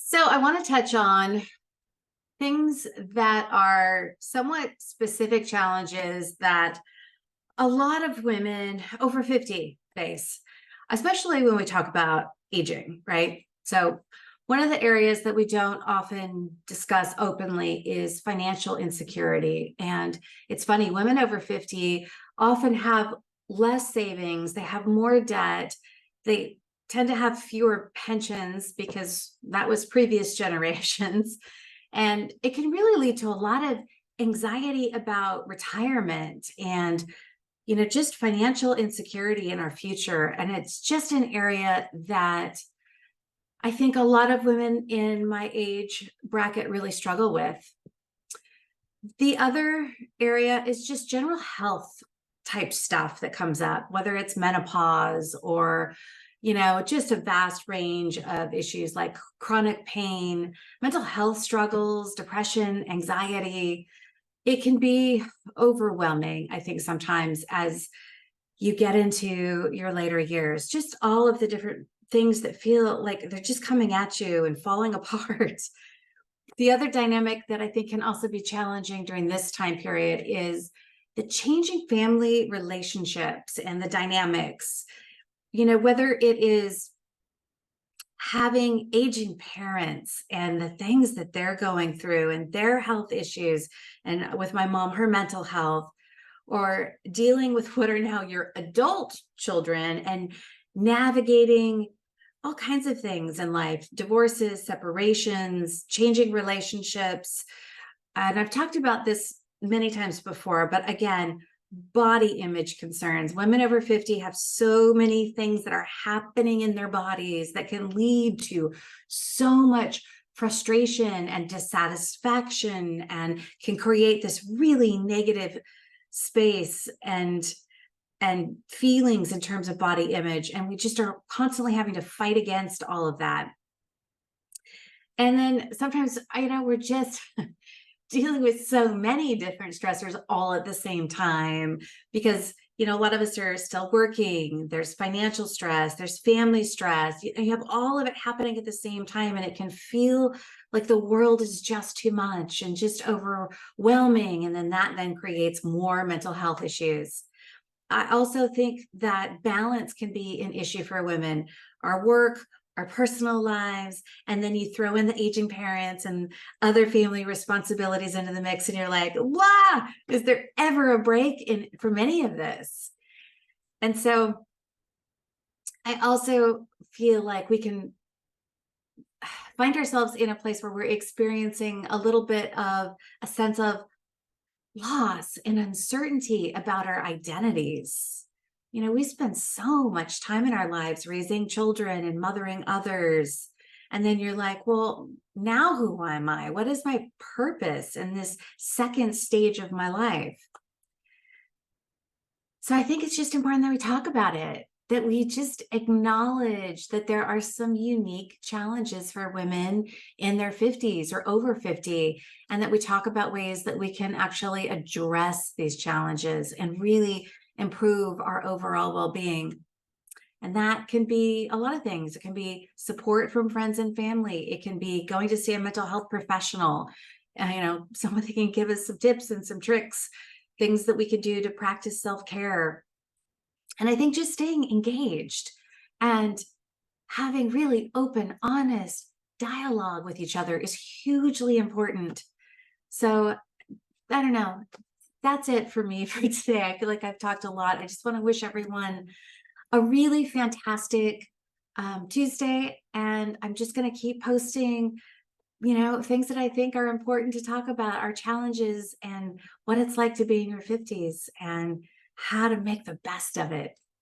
So I want to touch on things that are somewhat specific challenges that a lot of women over 50 face, especially when we talk about aging, right? So one of the areas that we don't often discuss openly is financial insecurity. And it's funny, women over 50 often have less savings, they have more debt, they tend to have fewer pensions because that was previous generations. And it can really lead to a lot of anxiety about retirement and just financial insecurity in our future. And it's just an area that I think a lot of women in my age bracket really struggle with. The other area is just general health type stuff that comes up, whether it's menopause or, just a vast range of issues like chronic pain, mental health struggles, depression, anxiety. It can be overwhelming, I think, sometimes as you get into your later years, just all of the different things that feel like they're just coming at you and falling apart. The other dynamic that I think can also be challenging during this time period is the changing family relationships and the dynamics, whether it is having aging parents and the things that they're going through and their health issues, and with my mom, her mental health, or dealing with what are now your adult children and navigating all kinds of things in life, divorces, separations, changing relationships. And I've talked about this many times before, but again, body image concerns. Women over 50 have so many things that are happening in their bodies that can lead to so much frustration and dissatisfaction and can create this really negative space and feelings in terms of body image. And we just are constantly having to fight against all of that. And then sometimes, we're just dealing with so many different stressors all at the same time because, a lot of us are still working. There's financial stress, there's family stress. You have all of it happening at the same time, and it can feel like the world is just too much and just overwhelming. And then that then creates more mental health issues. I also think that balance can be an issue for women. Our work, our personal lives, and then you throw in the aging parents and other family responsibilities into the mix, and you're like, wow, is there ever a break in from any of this? And so I also feel like we can find ourselves in a place where we're experiencing a little bit of a sense of loss and uncertainty about our identities. We spend so much time in our lives raising children and mothering others. And then you're like, well, now who am I? What is my purpose in this second stage of my life? So I think it's just important that we talk about it, that we just acknowledge that there are some unique challenges for women in their 50s or over 50, and that we talk about ways that we can actually address these challenges and really improve our overall well-being. And that can be a lot of things. It can be support from friends and family. It can be going to see a mental health professional, someone that can give us some tips and some tricks, things that we can do to practice self-care. And I think just staying engaged and having really open, honest dialogue with each other is hugely important. So I don't know. That's it for me for today. I feel like I've talked a lot. I just want to wish everyone a really fantastic Tuesday. And I'm just going to keep posting, things that I think are important to talk about, our challenges and what it's like to be in your 50s and how to make the best of it.